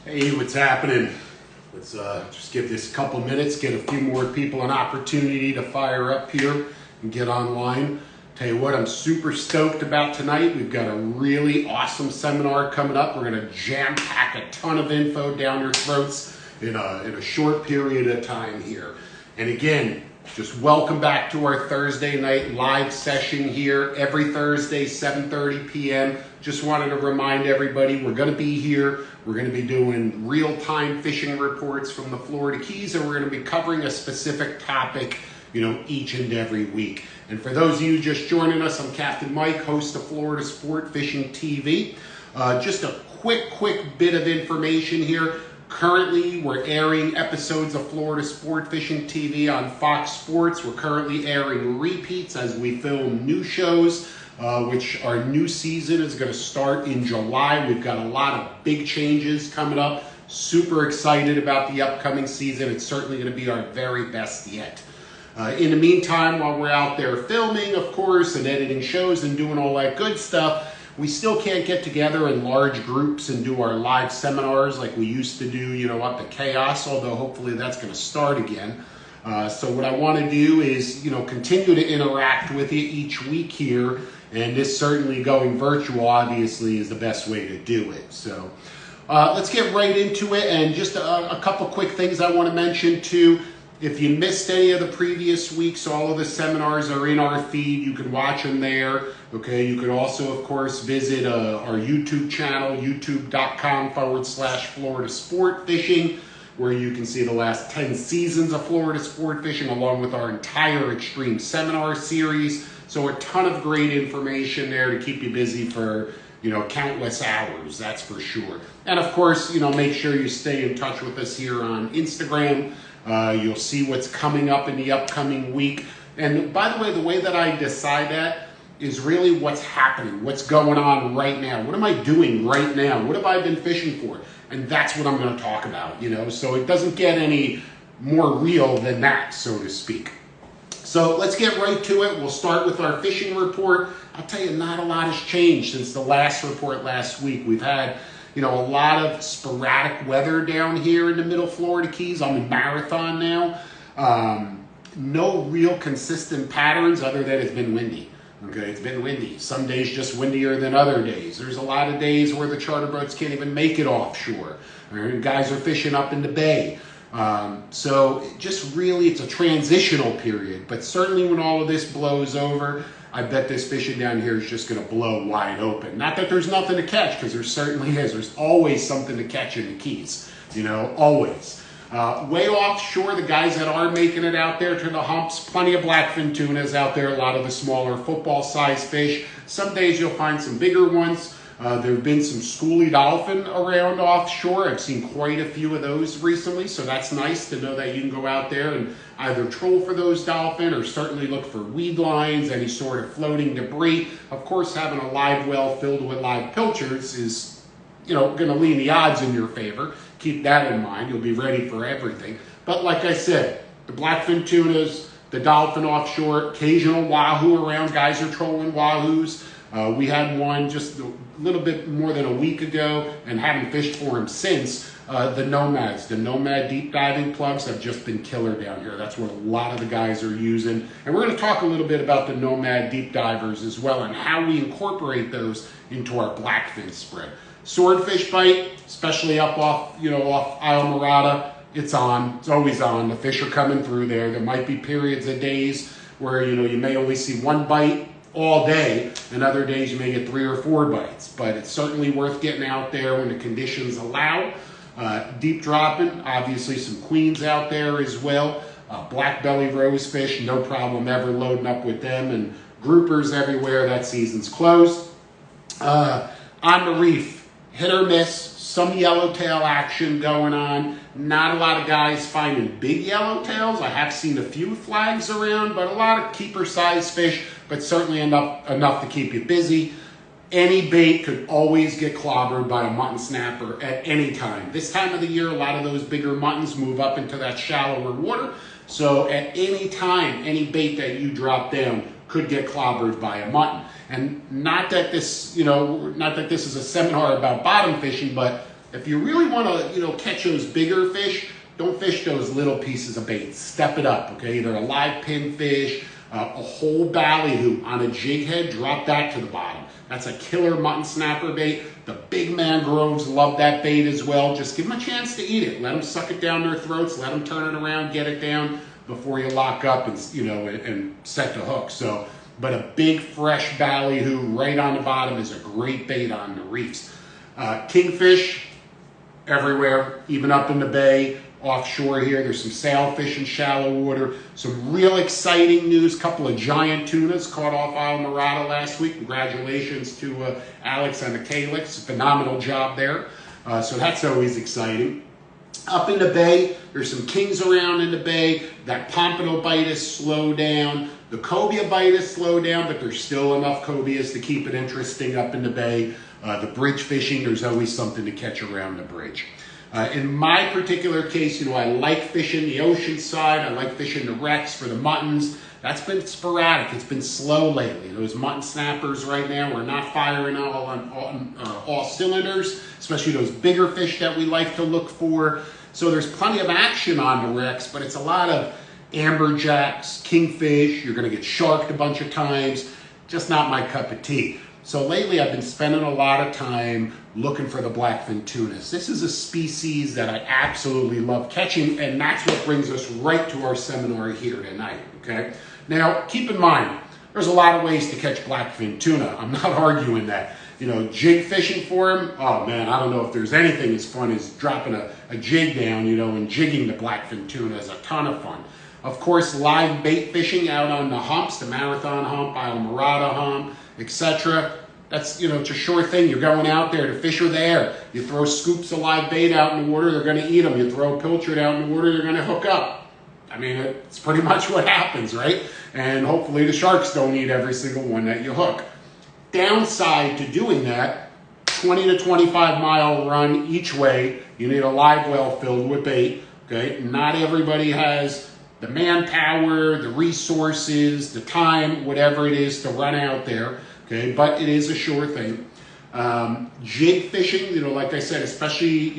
Hey, what's happening? Let's just give this a couple minutes, get a few more people an opportunity to fire up here and get online. Tell you what, I'm super stoked about tonight. We've got a really awesome seminar coming up. We're gonna jam-pack a ton of info down your throats in a short period of time here. And again, just welcome back to our Thursday night live session here every Thursday, 7:30 p.m. Just wanted to remind everybody we're going to be here. We're going to be doing real-time fishing reports from the Florida Keys, and we're going to be covering a specific topic, each and every week. And for those of you just joining us, I'm Captain Mike, host of Florida Sport Fishing TV. Just a quick bit of information here. Currently, we're airing episodes of Florida Sport Fishing TV on Fox Sports. We're currently airing repeats as we film new shows, which our new season is going to start in July. We've got a lot of big changes coming up. Super excited about the upcoming season. It's certainly going to be our very best yet. In the meantime, while we're out there filming, of course, and editing shows and doing all that good stuff, we still can't get together in large groups and do our live seminars like we used to do, up to chaos, although hopefully that's going to start again. So what I want to do is, continue to interact with you each week here, and this certainly going virtual, obviously, is the best way to do it. So let's get right into it, and just a couple quick things I want to mention too. If you missed any of the previous weeks, all of the seminars are in our feed. You can watch them there. Okay, you can also, of course, visit our YouTube channel, youtube.com/Florida Sport Fishing, where you can see the last 10 seasons of Florida Sport Fishing, along with our entire Extreme Seminar series. So a ton of great information there to keep you busy for, countless hours, that's for sure. And of course, make sure you stay in touch with us here on Instagram. You'll see what's coming up in the upcoming week. And by the way that I decide that is really what's happening, what's going on right now. What am I doing right now? What have I been fishing for? And that's what I'm going to talk about, So it doesn't get any more real than that, so to speak. So let's get right to it. We'll start with our fishing report. I'll tell you, not a lot has changed since the last report last week. We've had a lot of sporadic weather down here in the middle Florida Keys. I'm in Marathon now. No real consistent patterns other than it's been windy. Okay, it's been windy. Some days just windier than other days. There's a lot of days where the charter boats can't even make it offshore. Guys are fishing up in the bay. So just really, it's a transitional period. But certainly when all of this blows over, I bet this fishing down here is just going to blow wide open. Not that there's nothing to catch, because there certainly is. There's always something to catch in the Keys, always. Way offshore, the guys that are making it out there to the humps, plenty of blackfin tunas out there, a lot of the smaller football-sized fish. Some days you'll find some bigger ones. There have been some schoolie dolphin around offshore. I've seen quite a few of those recently, so that's nice to know that you can go out there and either troll for those dolphin or certainly look for weed lines, any sort of floating debris. Of course, having a live well filled with live pilchards is, going to lean the odds in your favor. Keep that in mind. You'll be ready for everything. But like I said, the blackfin tunas, the dolphin offshore, occasional wahoo around. Guys are trolling wahoos. We had one just a little bit more than a week ago and haven't fished for him since. The Nomads, the Nomad deep diving plugs have just been killer down here. That's what a lot of the guys are using. And we're going to talk a little bit about the Nomad deep divers as well and how we incorporate those into our blackfin spread. Swordfish bite, especially up off Isle Morada, it's on. It's always on. The fish are coming through there. There might be periods of days where, you may only see one bite all day, and other days you may get 3 or 4 bites. But it's certainly worth getting out there when the conditions allow. Deep dropping, obviously some queens out there as well. Black belly rosefish, no problem ever loading up with them. And groupers everywhere, that season's closed. On the reef, hit or miss, some yellowtail action going on. Not a lot of guys finding big yellowtails. I have seen a few flags around, but a lot of keeper-sized fish, but certainly enough to keep you busy. Any bait could always get clobbered by a mutton snapper at any time. This time of the year, a lot of those bigger muttons move up into that shallower water. So at any time, any bait that you drop down could get clobbered by a mutton. And not that this, not that this is a seminar about bottom fishing, but if you really want to, catch those bigger fish, don't fish those little pieces of bait. Step it up, okay? Either a live pinfish, a whole ballyhoo on a jig head, drop that to the bottom. That's a killer mutton snapper bait. The big mangroves love that bait as well. Just give them a chance to eat it. Let them suck it down their throats. Let them turn it around, get it down before you lock up and and set the hook. So, but a big fresh ballyhoo right on the bottom is a great bait on the reefs. Kingfish everywhere, even up in the bay. Offshore here, there's some sailfish in shallow water. Some real exciting news. Couple of giant tunas caught off Islamorada last week. Congratulations to Alex and the Calyx. Phenomenal job there. So that's always exciting. Up in the bay, there's some kings around in the bay. That pompano bite is slowed down. The cobia bite is slowed down, but there's still enough cobias to keep it interesting up in the bay. The bridge fishing, there's always something to catch around the bridge. In my particular case, I like fishing the ocean side. I like fishing the wrecks for the muttons. That's been sporadic. It's been slow lately. Those mutton snappers right now are not firing on all cylinders, especially those bigger fish that we like to look for. So there's plenty of action on the wrecks, but it's a lot of amberjacks, kingfish. You're going to get sharked a bunch of times. Just not my cup of tea. So lately I've been spending a lot of time looking for the blackfin tunas. This is a species that I absolutely love catching, and that's what brings us right to our seminar here tonight, okay? Now, keep in mind, there's a lot of ways to catch blackfin tuna. I'm not arguing that. Jig fishing for them, oh man, I don't know if there's anything as fun as dropping a jig down, and jigging the blackfin tuna is a ton of fun. Of course, live bait fishing out on the humps, the Marathon hump, Islamorada hump, etc. That's, it's a sure thing. You're going out there to fish with air. You throw scoops of live bait out in the water, they're going to eat them. You throw a pilchard out in the water, they're going to hook up. I mean, it's pretty much what happens, right? And hopefully the sharks don't eat every single one that you hook. Downside to doing that, 20 to 25 mile run each way. You need a live well filled with bait, okay? Not everybody has the manpower, the resources, the time, whatever it is to run out there. Okay, but it is a sure thing. Jig fishing, like I said, especially,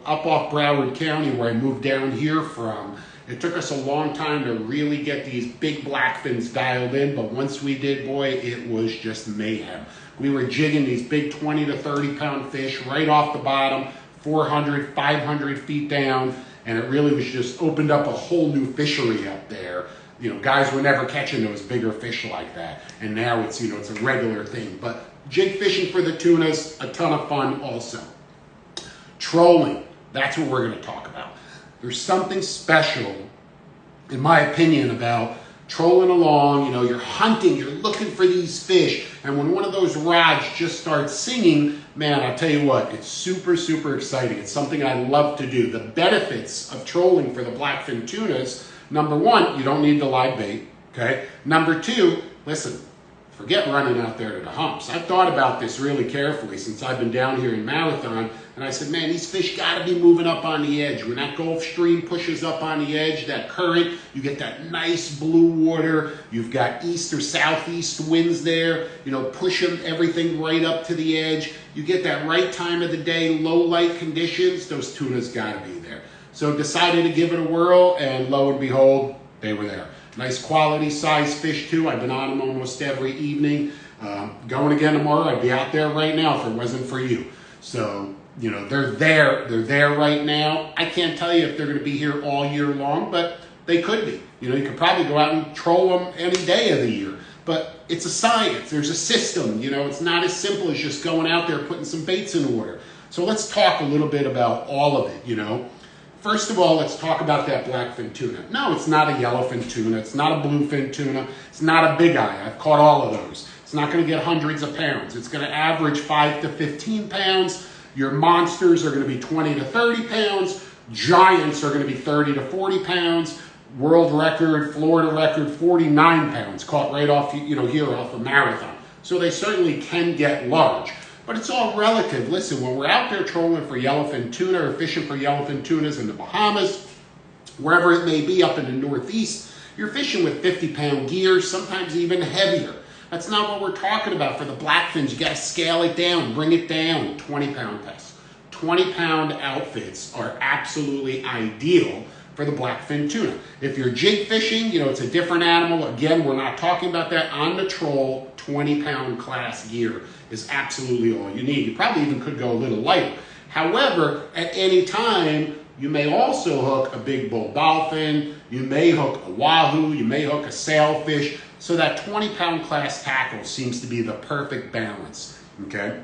up off Broward County where I moved down here from, it took us a long time to really get these big blackfins dialed in, but once we did, boy, it was just mayhem. We were jigging these big 20 to 30 pound fish right off the bottom, 400, 500 feet down, and it really was just opened up a whole new fishery up there. Guys were never catching those bigger fish like that. And now it's, it's a regular thing. But jig fishing for the tunas, a ton of fun also. Trolling, that's what we're going to talk about. There's something special, in my opinion, about trolling along. You're hunting, you're looking for these fish. And when one of those rods just starts singing, man, I'll tell you what, it's super, super exciting. It's something I love to do. The benefits of trolling for the blackfin tunas, number one, you don't need the live bait, okay? Number two, listen, forget running out there to the humps. I've thought about this really carefully since I've been down here in Marathon, and I said, man, these fish gotta be moving up on the edge. When that Gulf Stream pushes up on the edge, that current, you get that nice blue water, you've got east or southeast winds there, pushing everything right up to the edge. You get that right time of the day, low light conditions, those tunas gotta be there. So decided to give it a whirl, and lo and behold, they were there. Nice quality size fish too. I've been on them almost every evening. Going again tomorrow. I'd be out there right now if it wasn't for you. So, they're there. They're there right now. I can't tell you if they're going to be here all year long, but they could be. You could probably go out and troll them any day of the year. But it's a science. There's a system. It's not as simple as just going out there putting some baits in the water. So let's talk a little bit about all of it, First of all, let's talk about that blackfin tuna. No, it's not a yellowfin tuna. It's not a bluefin tuna. It's not a big eye. I've caught all of those. It's not going to get hundreds of pounds. It's going to average 5 to 15 pounds. Your monsters are going to be 20 to 30 pounds. Giants are going to be 30 to 40 pounds. World record, Florida record, 49 pounds. Caught right off, here off a Marathon. So they certainly can get large. But it's all relative. Listen, when we're out there trolling for yellowfin tuna or fishing for yellowfin tunas in the Bahamas, wherever it may be up in the Northeast, you're fishing with 50-pound gear, sometimes even heavier. That's not what we're talking about. For the blackfins, you got to scale it down, bring it down, 20-pound test, 20-pound outfits are absolutely ideal for the blackfin tuna. If you're jig fishing, it's a different animal. Again, we're not talking about that. On the troll, 20-pound class gear is absolutely all you need. You probably even could go a little lighter. However, at any time, you may also hook a big bull dolphin, you may hook a wahoo, you may hook a sailfish. So that 20-pound class tackle seems to be the perfect balance, okay?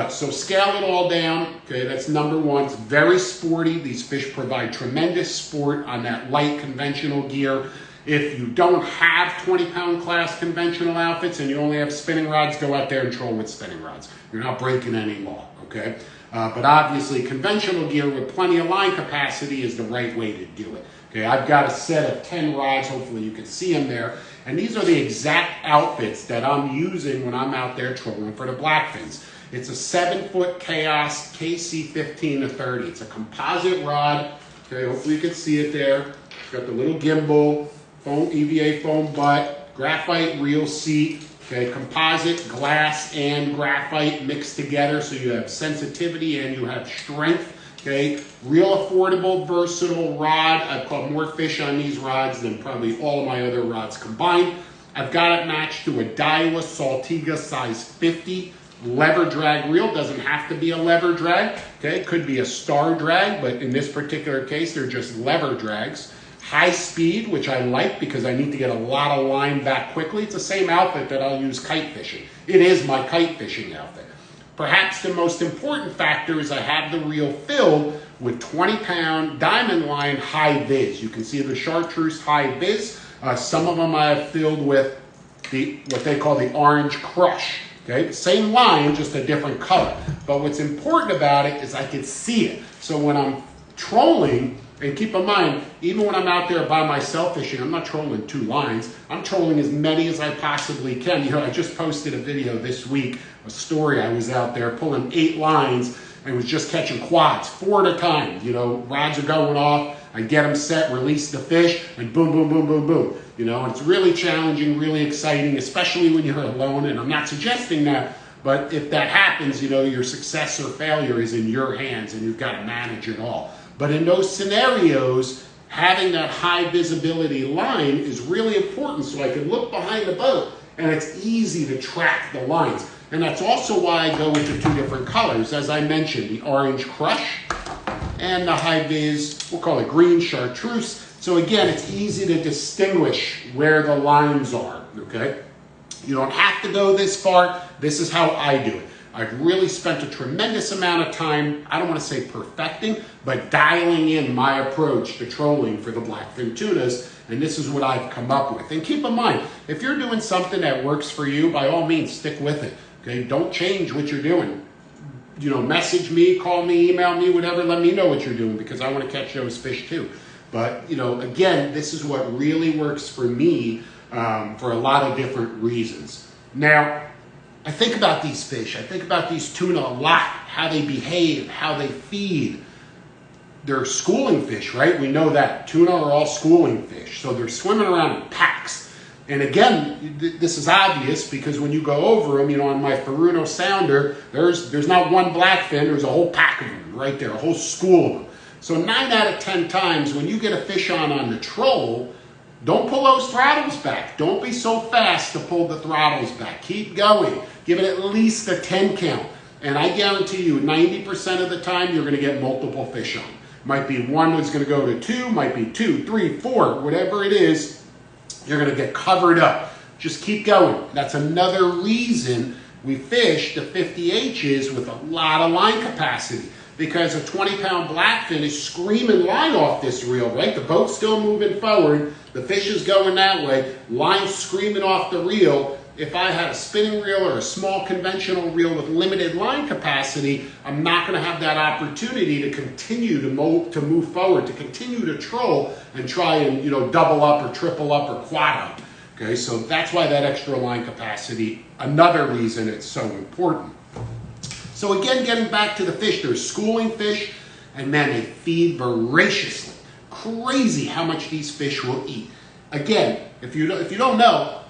So scale it all down, okay, that's number one. It's very sporty. These fish provide tremendous sport on that light conventional gear. If you don't have 20-pound class conventional outfits and you only have spinning rods, go out there and troll with spinning rods. You're not breaking any law, okay? But obviously conventional gear with plenty of line capacity is the right way to do it. Okay, I've got a set of 10 rods, hopefully you can see them there. And these are the exact outfits that I'm using when I'm out there trolling for the blackfins. It's a 7-foot Chaos KC15-30. It's a composite rod. Okay, hopefully you can see it there. It's got the little gimbal, foam, EVA foam butt, graphite reel seat. Okay, composite, glass, and graphite mixed together, so you have sensitivity and you have strength. Okay, real affordable, versatile rod. I've caught more fish on these rods than probably all of my other rods combined. I've got it matched to a Daiwa Saltiga size 50 lever drag reel. Doesn't have to be a lever drag. Okay, it could be a star drag, but in this particular case, they're just lever drags. High speed, which I like because I need to get a lot of line back quickly. It's the same outfit that I'll use kite fishing. It is my kite fishing outfit. Perhaps the most important factor is I have the reel filled with 20-pound diamond line high vis. You can see the chartreuse high vis. Some of them I have filled with what they call the orange crush. Okay, same line, just a different color. But what's important about it is I can see it. So when I'm trolling, and keep in mind, even when I'm out there by myself fishing, I'm not trolling 2 lines. I'm trolling as many as I possibly can. I just posted a video this week, a story. I was out there pulling 8 lines and was just catching quads 4 at a time. Rods are going off. I get them set, release the fish, and boom, boom, boom, boom, boom. And it's really challenging, really exciting, especially when you're alone. And I'm not suggesting that, but if that happens, your success or failure is in your hands and you've got to manage it all. But in those scenarios, having that high visibility line is really important so I can look behind the boat and it's easy to track the lines. And that's also why I go into 2 different colors. As I mentioned, the orange crush and the high vis, we'll call it green chartreuse. So again, it's easy to distinguish where the lines are, okay? You don't have to go this far. This is how I do it. I've really spent a tremendous amount of time, I don't want to say perfecting, but dialing in my approach to trolling for the blackfin tunas, and this is what I've come up with. And keep in mind, if you're doing something that works for you, by all means, stick with it. Okay, don't change what you're doing. Message me, call me, email me, whatever, let me know what you're doing because I want to catch those fish too. But, again, this is what really works for me for a lot of different reasons. Now, I think about these fish. I think about these tuna a lot, how they behave, how they feed. They're schooling fish, right? We know that. Tuna are all schooling fish. So they're swimming around in packs. And again, this is obvious because when you go over them, on my Faruno sounder, there's not one blackfin, there's a whole pack of them right there, a whole school of them. So 9 out of 10 times when you get a fish on the troll, don't pull those throttles back. Don't be so fast to pull the throttles back. Keep going. Give it at least a 10 count. And I guarantee you, 90% of the time, you're going to get multiple fish on. Might be one that's going to go to 2, might be 2, 3, 4, whatever it is, you're going to get covered up. Just keep going. That's another reason we fish the 50H's with a lot of line capacity. Because a 20-pound blackfin is screaming line off this reel, right? The boat's still moving forward. The fish is going that way. Line screaming off the reel. If I had a spinning reel or a small conventional reel with limited line capacity, I'm not going to have that opportunity to continue to move forward, to continue to troll and try and, double up or triple up or quad up. Okay, so that's why that extra line capacity, another reason it's so important. So again, getting back to the fish, they're schooling fish, and man, they feed voraciously. Crazy how much these fish will eat. Again, if you don't know,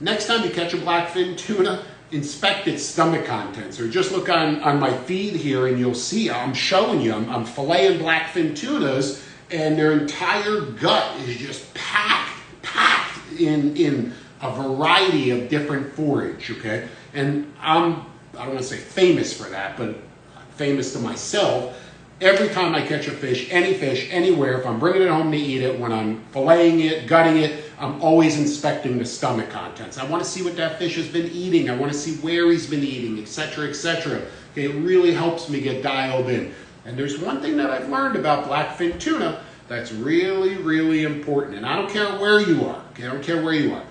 next time you catch a blackfin tuna, inspect its stomach contents, or just look on my feed here and you'll see, I'm showing you, I'm filleting blackfin tunas, and their entire gut is just packed in a variety of different forage, okay? And I don't want to say famous for that, but famous to myself. Every time I catch a fish, anywhere, if I'm bringing it home to eat it, when I'm filleting it, gutting it, I'm always inspecting the stomach contents. I want to see what that fish has been eating. I want to see where he's been eating, etc., etc. Okay, it really helps me get dialed in. And there's one thing that I've learned about blackfin tuna that's really, really important. And I don't care where you are. Okay, I don't care where you are.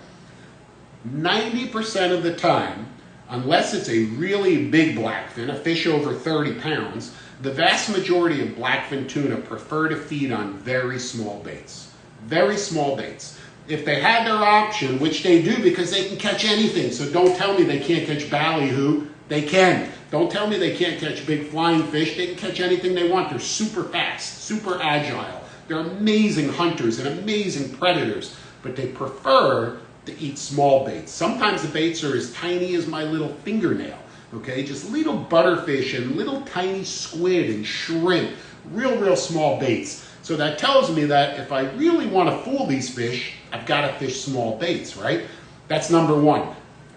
90% of the time, unless it's a really big blackfin, a fish over 30 pounds, the vast majority of blackfin tuna prefer to feed on very small baits. Very small baits. If they had their option, which they do because they can catch anything, so don't tell me they can't catch ballyhoo, they can. Don't tell me they can't catch big flying fish, they can catch anything they want. They're super fast, super agile. They're amazing hunters and amazing predators, but they prefer to eat small baits. Sometimes the baits are as tiny as my little fingernail. Okay, just little butterfish and little tiny squid and shrimp, real small baits. So that tells me that if I really want to fool these fish, I've got to fish small baits, right? That's number one.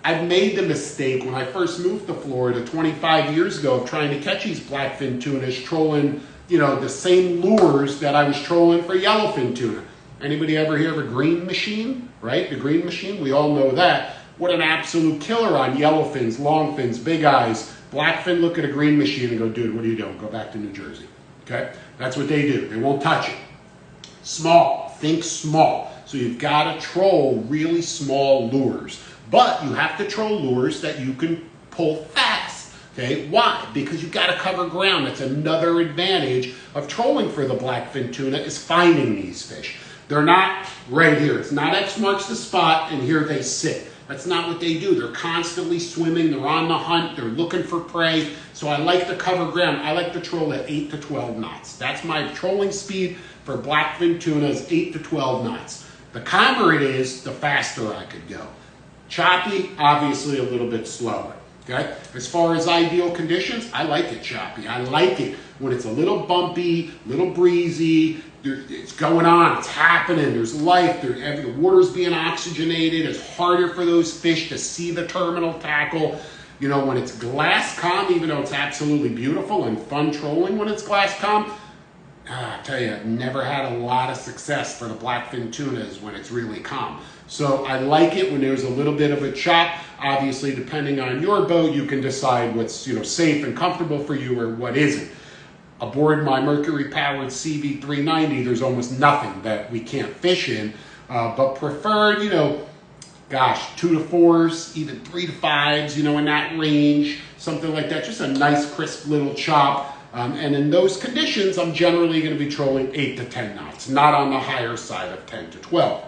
I've made the mistake when I first moved to Florida 25 years ago of trying to catch these blackfin tunas, trolling, the same lures that I was trolling for yellowfin tuna. Anybody ever hear of a green machine, right? The green machine, we all know that. What an absolute killer on yellowfins, longfins, big eyes. Blackfin look at a green machine and go, dude, what are you doing? Go back to New Jersey. Okay? That's what they do. They won't touch it. Small. Think small. So you've got to troll really small lures. But you have to troll lures that you can pull fast. Okay? Why? Because you've got to cover ground. That's another advantage of trolling for the blackfin tuna, is finding these fish. They're not right here. It's not X marks the spot and here they sit. That's not what they do. They're constantly swimming. They're on the hunt. They're looking for prey. So I like to cover ground. I like to troll at 8 to 12 knots. That's my trolling speed for blackfin tuna, is 8 to 12 knots. The calmer it is, the faster I could go. Choppy, obviously a little bit slower. Okay? As far as ideal conditions, I like it choppy. I like it when it's a little bumpy, a little breezy. It's going on, it's happening, there's life, the water's being oxygenated, it's harder for those fish to see the terminal tackle. When it's glass calm, even though it's absolutely beautiful and fun trolling when it's glass calm, I tell you, I've never had a lot of success for the blackfin tunas when it's really calm. So I like it when there's a little bit of a chop. Obviously, depending on your boat, you can decide what's safe and comfortable for you or what isn't. Aboard my Mercury-powered CV390, there's almost nothing that we can't fish in, but preferred, 2 to 4s, even 3 to 5s, in that range, something like that. Just a nice, crisp little chop. And in those conditions, I'm generally going to be trolling 8 to 10 knots, not on the higher side of 10 to 12.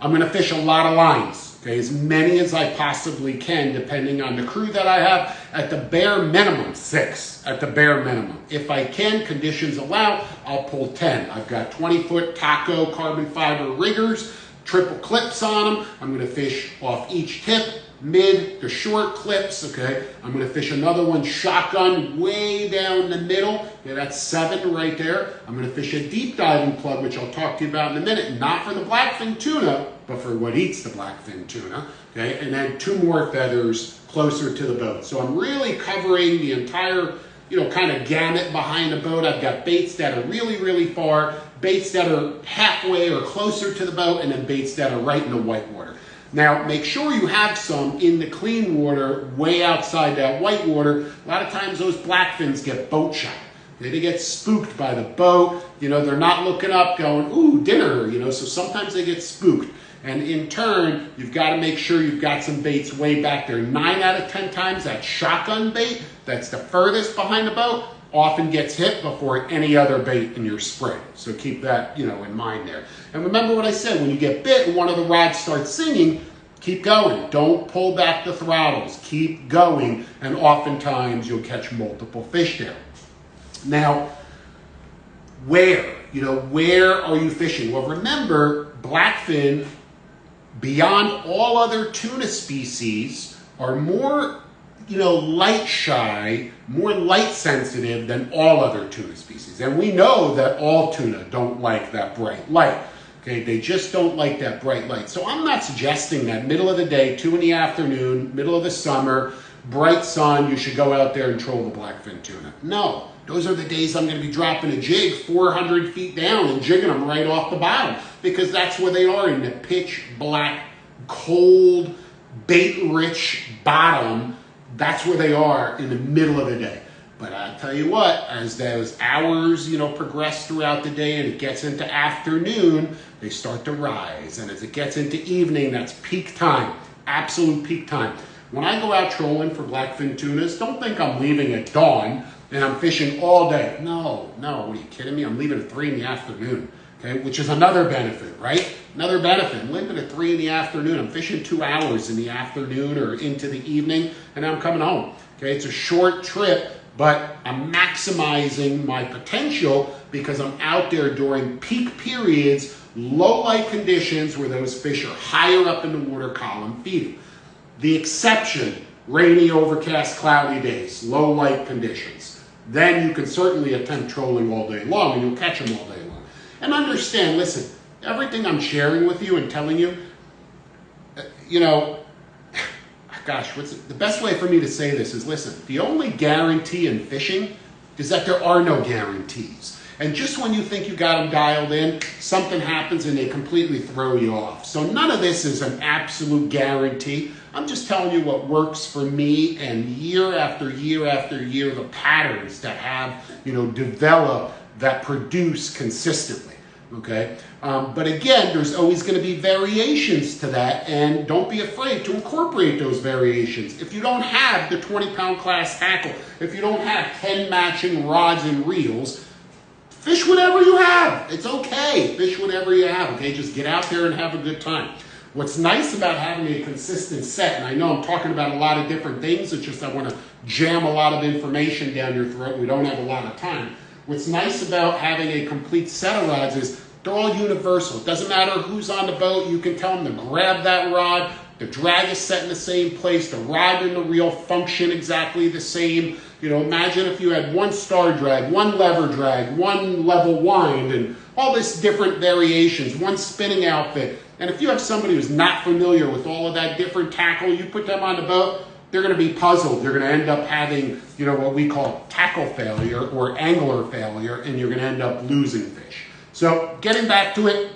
I'm going to fish a lot of lines, okay, as many as I possibly can, depending on the crew that I have. At the bare minimum, 6, at the bare minimum. If I can, conditions allow, I'll pull 10. I've got 20-foot taco carbon fiber riggers, triple clips on them. I'm going to fish off each tip, mid to short clips, okay? I'm going to fish another one shotgun way down the middle. Okay, that's 7 right there. I'm going to fish a deep diving plug, which I'll talk to you about in a minute, not for the blackfin tuna, but for what eats the blackfin tuna, okay? And then 2 more feathers closer to the boat. So I'm really covering the entire, kind of gamut behind the boat. I've got baits that are really far, baits that are halfway or closer to the boat, and then baits that are right in the white water. Now, make sure you have some in the clean water, way outside that white water. A lot of times those blackfins get boat shy. They get spooked by the boat. They're not looking up going, ooh, dinner, so sometimes they get spooked. And in turn, you've got to make sure you've got some baits way back there. 9 out of 10 times, that shotgun bait, that's the furthest behind the boat, often gets hit before any other bait in your spray. So keep that, in mind there. And remember what I said, when you get bit and one of the rods starts singing, keep going. Don't pull back the throttles. Keep going, and oftentimes you'll catch multiple fish there. Now, where? Where are you fishing? Well, remember, blackfin, beyond all other tuna species, are more, light shy, more light sensitive than all other tuna species. And we know that all tuna don't like that bright light. Okay, they just don't like that bright light. So I'm not suggesting that middle of the day, 2 in the afternoon, middle of the summer, bright sun, you should go out there and troll the blackfin tuna. No, those are the days I'm going to be dropping a jig 400 feet down and jigging them right off the bottom, because that's where they are, in the pitch black, cold, bait-rich bottom. That's where they are in the middle of the day. But I tell you what, as those hours, progress throughout the day and it gets into afternoon, they start to rise. And as it gets into evening, that's peak time, absolute peak time. When I go out trolling for blackfin tunas, don't think I'm leaving at dawn and I'm fishing all day. No, what are you kidding me? I'm leaving at 3 in the afternoon, okay? Which is another benefit, right? Another benefit. I'm leaving at 3 in the afternoon. I'm fishing 2 hours in the afternoon or into the evening, and I'm coming home, okay? It's a short trip, but I'm maximizing my potential because I'm out there during peak periods, low light conditions where those fish are higher up in the water column feeding. The exception, rainy, overcast, cloudy days, low light conditions. Then you can certainly attempt trolling all day long and you'll catch them all day long. And understand, listen, everything I'm sharing with you and telling you, gosh, the best way for me to say this is, listen, the only guarantee in fishing is that there are no guarantees. And just when you think you got them dialed in, something happens and they completely throw you off. So none of this is an absolute guarantee. I'm just telling you what works for me, and year after year after year, the patterns that have, developed that produce consistently. Okay, but again, there's always going to be variations to that, and don't be afraid to incorporate those variations. If you don't have the 20-pound class tackle, if you don't have 10 matching rods and reels, fish whatever you have. It's okay. Fish whatever you have. Okay, just get out there and have a good time. What's nice about having a consistent set, and I know I'm talking about a lot of different things, it's just I want to jam a lot of information down your throat. We don't have a lot of time. What's nice about having a complete set of rods is they're all universal. It doesn't matter who's on the boat. You can tell them to grab that rod. The drag is set in the same place. The rod and the reel function exactly the same. Imagine if you had one star drag, one lever drag, one level wind, and all this different variations, one spinning outfit. And if you have somebody who's not familiar with all of that different tackle, you put them on the boat, they're going to be puzzled. They're going to end up having, what we call tackle failure or angler failure, and you're going to end up losing fish. So getting back to it,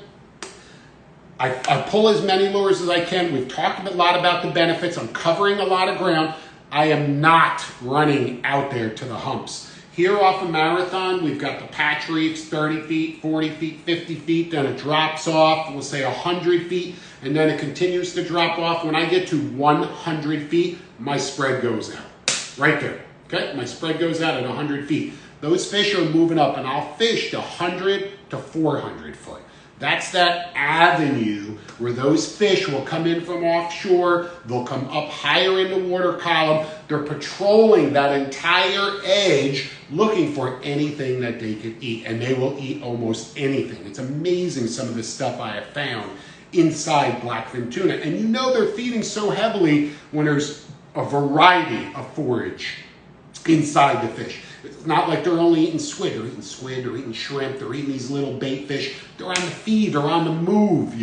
I pull as many lures as I can. We've talked a lot about the benefits. I'm covering a lot of ground. I am not running out there to the humps. Here off a Marathon, we've got the patch reefs, 30 feet, 40 feet, 50 feet, then it drops off, we'll say 100 feet, and then it continues to drop off. When I get to 100 feet, my spread goes out, right there, okay? My spread goes out at 100 feet. Those fish are moving up, and I'll fish to 100 to 400 foot. That's that avenue where those fish will come in from offshore. They'll come up higher in the water column. They're patrolling that entire edge looking for anything that they could eat, and they will eat almost anything. It's amazing some of the stuff I have found inside blackfin tuna. And they're feeding so heavily when there's a variety of forage inside the fish. It's not like they're only eating squid. They're eating squid, they're eating shrimp, they're eating these little bait fish. They're on the feed, they're on the move,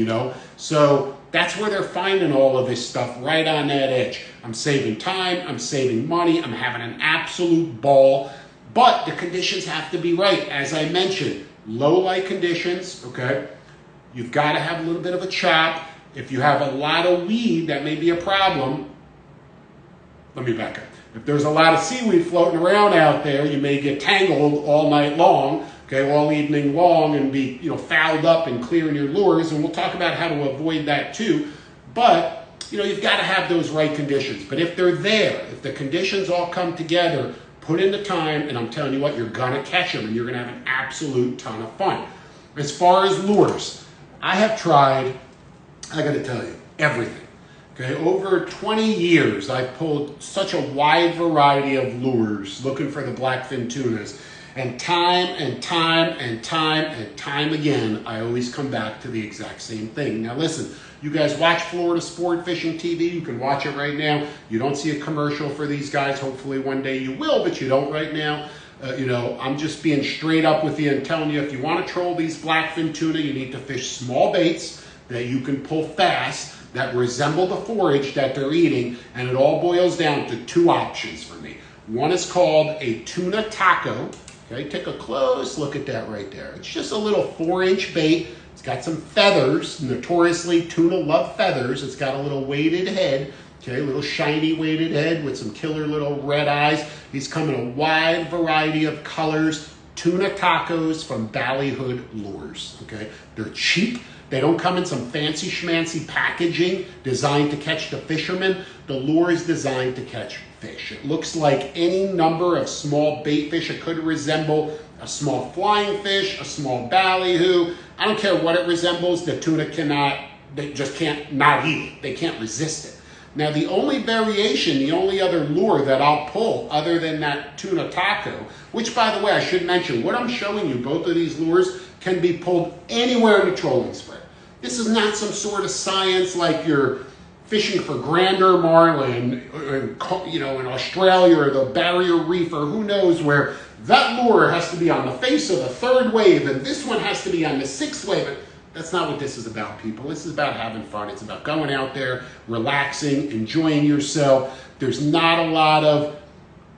So that's where they're finding all of this stuff, right on that edge. I'm saving time, I'm saving money, I'm having an absolute ball. But the conditions have to be right. As I mentioned, low light conditions, okay? You've got to have a little bit of a chop. If you have a lot of weed, that may be a problem. Let me back up. If there's a lot of seaweed floating around out there, you may get tangled all night long, okay, all evening long, and be, fouled up and clearing your lures. And we'll talk about how to avoid that too. But, you've got to have those right conditions. But if they're there, if the conditions all come together, put in the time, and I'm telling you what, you're going to catch them, and you're going to have an absolute ton of fun. As far as lures, I have tried, I got to tell you, everything. Okay, over 20 years, I've pulled such a wide variety of lures looking for the blackfin tunas. And time and time and time and time again, I always come back to the exact same thing. Now listen, you guys watch Florida Sport Fishing TV. You can watch it right now. You don't see a commercial for these guys. Hopefully one day you will, but you don't right now. You know, I'm just being straight up with you and telling you, if you want to troll these blackfin tuna, you need to fish small baits that you can pull fast, that resemble the forage that they're eating, and it all boils down to two options for me. One is called a tuna taco. Okay, take a close look at that right there. It's just a little 4-inch bait. It's got some feathers. Notoriously, tuna love feathers. It's got a little weighted head. Okay, a little shiny weighted head with some killer little red eyes. These come in a wide variety of colors. Tuna tacos from Ballyhood Lures. Okay, they're cheap. They don't come in some fancy schmancy packaging designed to catch the fishermen. The lure is designed to catch fish. It looks like any number of small bait fish. It could resemble a small flying fish, a small ballyhoo. I don't care what it resembles. The tuna they just can't not eat it. They can't resist it. Now, the only variation, the only other lure that I'll pull other than that tuna taco, which, by the way, I should mention, what I'm showing you, both of these lures can be pulled anywhere in the trolling spread. This is not some sort of science like you're fishing for grander marlin, you know, in Australia or the barrier reef or who knows where. That lure has to be on the face of the 3rd wave and this one has to be on the 6th wave. That's not what this is about, people. This is about having fun. It's about going out there, relaxing, enjoying yourself. There's not a lot of,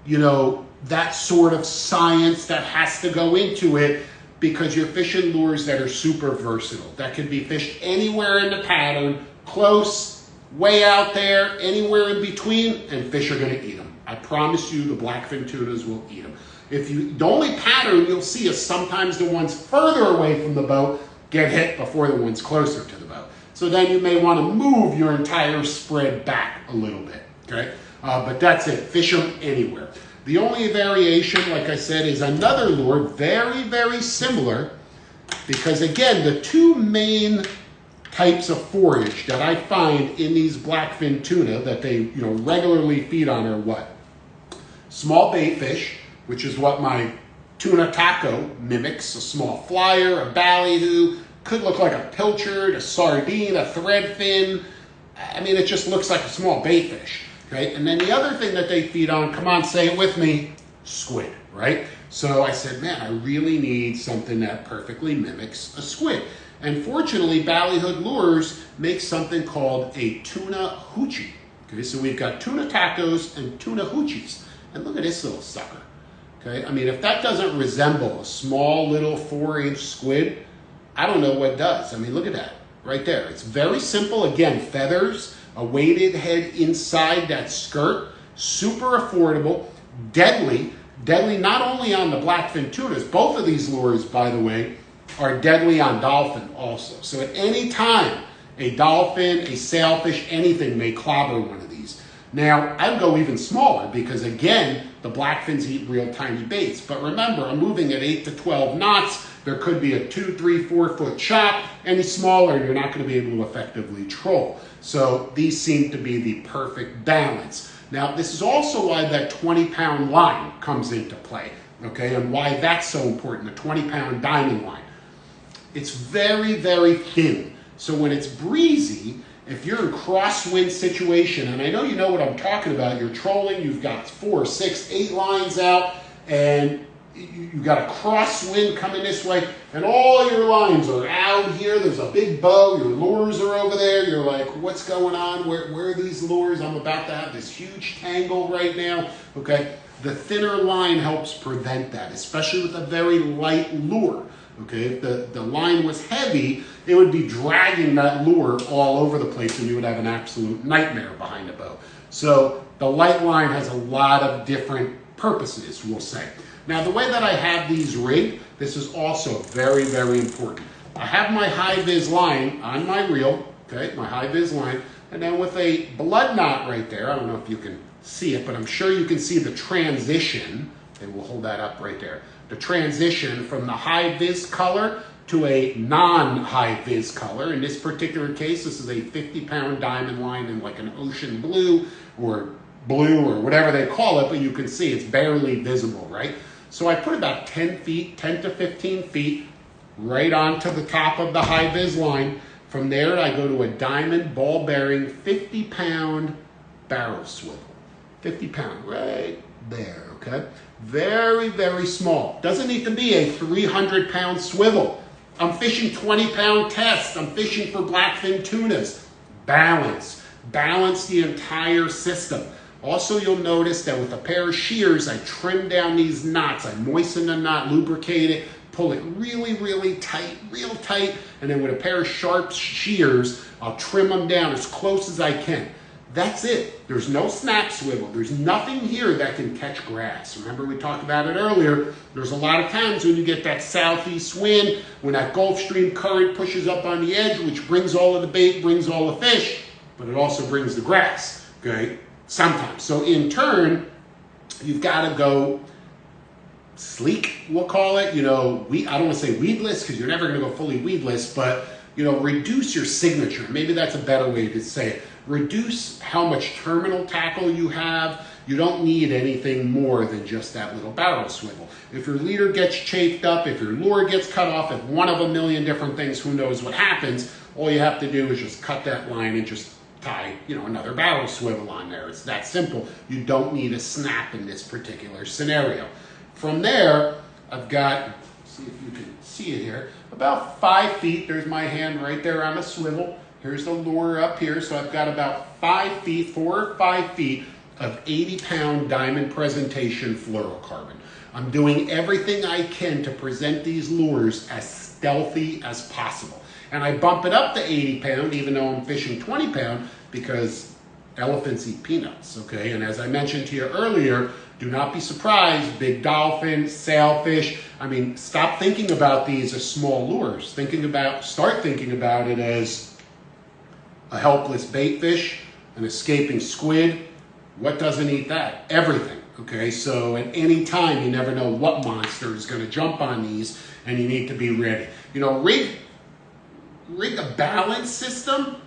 you know, that sort of science that has to go into it because you're fishing lures that are super versatile. That can be fished anywhere in the pattern, close, way out there, anywhere in between, and fish are going to eat them. I promise you the blackfin tunas will eat them. The only pattern you'll see is sometimes the ones further away from the boat get hit before the ones closer to the boat. So then you may want to move your entire spread back a little bit, okay? But that's it, fish them anywhere. The only variation, like I said, is another lure, very, very similar, because again, the two main types of forage that I find in these blackfin tuna that they regularly feed on are what? Small bait fish, which is what my tuna taco mimics, a small flyer, a ballyhoo, could look like a pilchard, a sardine, a threadfin. I mean, it just looks like a small bait fish, okay? And then the other thing that they feed on, come on, say it with me, squid, right? So I said, man, I really need something that perfectly mimics a squid. And fortunately, Ballyhood Lures makes something called a tuna hoochie. Okay, so we've got tuna tacos and tuna hoochies. And look at this little sucker. Okay, I mean, if that doesn't resemble a small little 4-inch squid, I don't know what does. I mean, look at that right there. It's very simple. Again, feathers, a weighted head inside that skirt, super affordable, deadly not only on the blackfin tunas, both of these lures, by the way, are deadly on dolphin also. So at any time, a dolphin, a sailfish, anything may clobber one of these. Now, I'd go even smaller because, again, the blackfins eat real tiny baits. But remember, I'm moving at 8 to 12 knots. There could be a 2, 3, 4 foot chop. Any smaller, you're not going to be able to effectively troll. So these seem to be the perfect balance. Now, this is also why that 20-pound line comes into play, okay, and why that's so important, the 20-pound diamond line. It's very, very thin. So when it's breezy, if you're in crosswind situation, and I know you know what I'm talking about, you're trolling, you've got 4, 6, 8 lines out, and you've got a crosswind coming this way, and all your lines are out here, there's a big bow, your lures are over there, you're like, what's going on, where are these lures? I'm about to have this huge tangle right now, okay? The thinner line helps prevent that, especially with a very light lure. Okay, if the line was heavy, it would be dragging that lure all over the place and you would have an absolute nightmare behind the bow. So the light line has a lot of different purposes, we'll say. Now the way that I have these rigged, this is also very, very important. I have my high-vis line on my reel, okay, my high-vis line, and then with a blood knot right there, I don't know if you can see it, but I'm sure you can see the transition, and we'll hold that up right there. The transition from the high-vis color to a non-high-vis color. In this particular case, this is a 50-pound diamond line in like an ocean blue or whatever they call it, but you can see it's barely visible, right? So I put about 10 feet, 10 to 15 feet, right onto the top of the high vis line. From there, I go to a diamond ball bearing 50-pound barrel swivel. 50 pound, right there, okay? Very, very small. Doesn't need to be a 300-pound swivel. I'm fishing 20-pound tests. I'm fishing for blackfin tunas. Balance the entire system. Also, you'll notice that with a pair of shears, I trim down these knots. I moisten the knot, lubricate it, pull it really, really tight, real tight, and then with a pair of sharp shears, I'll trim them down as close as I can. That's it. There's no snap swivel. There's nothing here that can catch grass. Remember we talked about it earlier. There's a lot of times when you get that southeast wind, when that Gulf Stream current pushes up on the edge, which brings all of the bait, brings all the fish, but it also brings the grass, okay? Sometimes. So in turn, you've got to go sleek, we'll call it. You know, I don't want to say weedless because you're never going to go fully weedless, but, you know, reduce your signature. Maybe that's a better way to say it. Reduce how much terminal tackle you have. You don't need anything more than just that little barrel swivel. If your leader gets chafed up, if your lure gets cut off, if one of a million different things, who knows what happens, all you have to do is just cut that line and just tie, you know, another barrel swivel on there. It's that simple. You don't need a snap in this particular scenario. From there, I've got, see if you can see it here, about 5 feet. There's my hand right there on the swivel. Here's the lure up here. So I've got about 5 feet, 4 or 5 feet of 80-pound diamond presentation fluorocarbon. I'm doing everything I can to present these lures as stealthy as possible. And I bump it up to 80 pound, even though I'm fishing 20 pound, because elephants eat peanuts, okay? And as I mentioned to you earlier, do not be surprised, big dolphins, sailfish. I mean, stop thinking about these as small lures. Start thinking about it as a helpless bait fish, an escaping squid. What doesn't eat that? Everything, okay? So at any time, you never know what monster is gonna jump on these, and you need to be ready. You know, rig a balance system,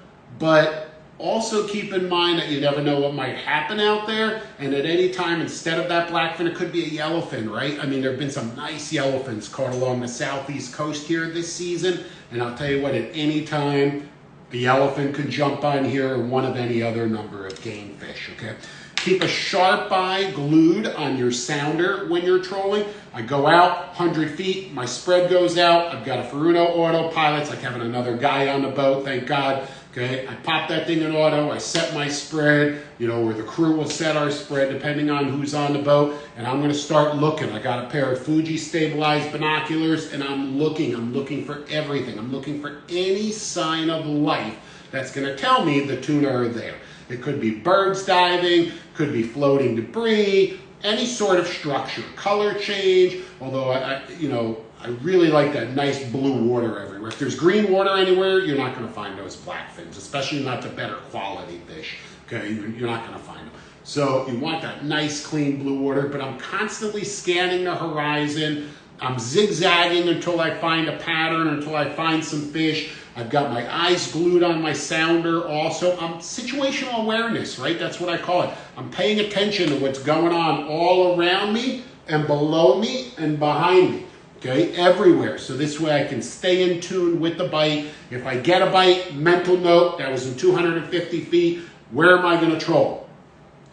but also keep in mind that you never know what might happen out there. And at any time, instead of that blackfin, it could be a yellowfin, right? I mean, there have been some nice yellowfins caught along the southeast coast here this season. And I'll tell you what, at any time, the yellowfin could jump on here, or one of any other number of game fish, okay? Keep a sharp eye glued on your sounder when you're trolling. I go out 100 feet, my spread goes out. I've got a Furuno autopilot. It's like having another guy on the boat, thank God. Okay, I pop that thing in auto, I set my spread, you know, where the crew will set our spread depending on who's on the boat, and I'm gonna start looking. I got a pair of Fuji stabilized binoculars, and I'm looking for everything. I'm looking for any sign of life that's gonna tell me the tuna are there. It could be birds diving, could be floating debris, any sort of structure, color change, although I really like that nice blue water everywhere. If there's green water anywhere, you're not going to find those blackfins, especially not the better quality fish. Okay, you're not going to find them. So you want that nice, clean blue water, but I'm constantly scanning the horizon. I'm zigzagging until I find a pattern, until I find some fish. I've got my eyes glued on my sounder also. I'm situational awareness, right? That's what I call it. I'm paying attention to what's going on all around me and below me and behind me. Okay, everywhere. So this way I can stay in tune with the bite. If I get a bite, mental note, that was in 250 feet. Where am I going to troll?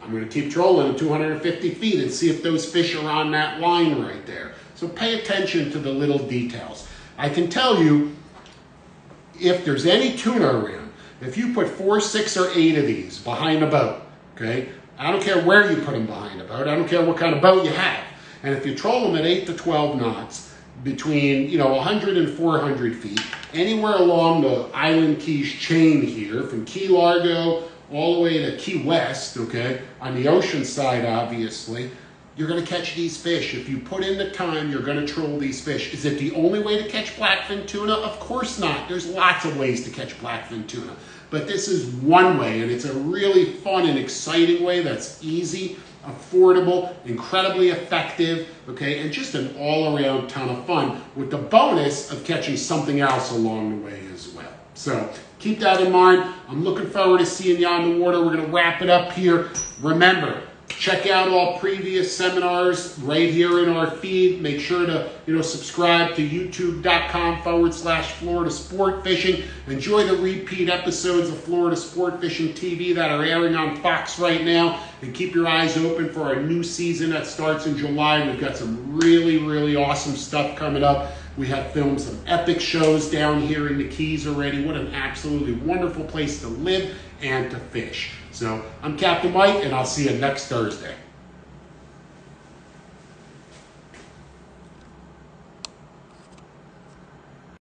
I'm going to keep trolling at 250 feet and see if those fish are on that line right there. So pay attention to the little details. I can tell you, if there's any tuna around, if you put 4, 6, or 8 of these behind a boat, okay, I don't care where you put them behind a boat. I don't care what kind of boat you have. And if you troll them at 8 to 12 knots, between 100 and 400 feet, anywhere along the Island Keys chain here, from Key Largo all the way to Key West, okay, on the ocean side, obviously, you're going to catch these fish. If you put in the time, you're going to troll these fish. Is it the only way to catch blackfin tuna? Of course not. There's lots of ways to catch blackfin tuna. But this is one way, and it's a really fun and exciting way that's easy, affordable, incredibly effective, okay, and just an all-around ton of fun, with the bonus of catching something else along the way as well. So keep that in mind. I'm looking forward to seeing you on the water. We're going to wrap it up here. Remember, Check out all previous seminars right here in our feed. Make sure to subscribe to youtube.com/Florida Sport Fishing. Enjoy the repeat episodes of Florida Sport Fishing TV that are airing on Fox right now. And keep your eyes open for our new season that starts in July. We've got some really, really awesome stuff coming up. We have filmed some epic shows down here in the Keys already. What an absolutely wonderful place to live and to fish. So I'm Captain Mike, and I'll see you next Thursday.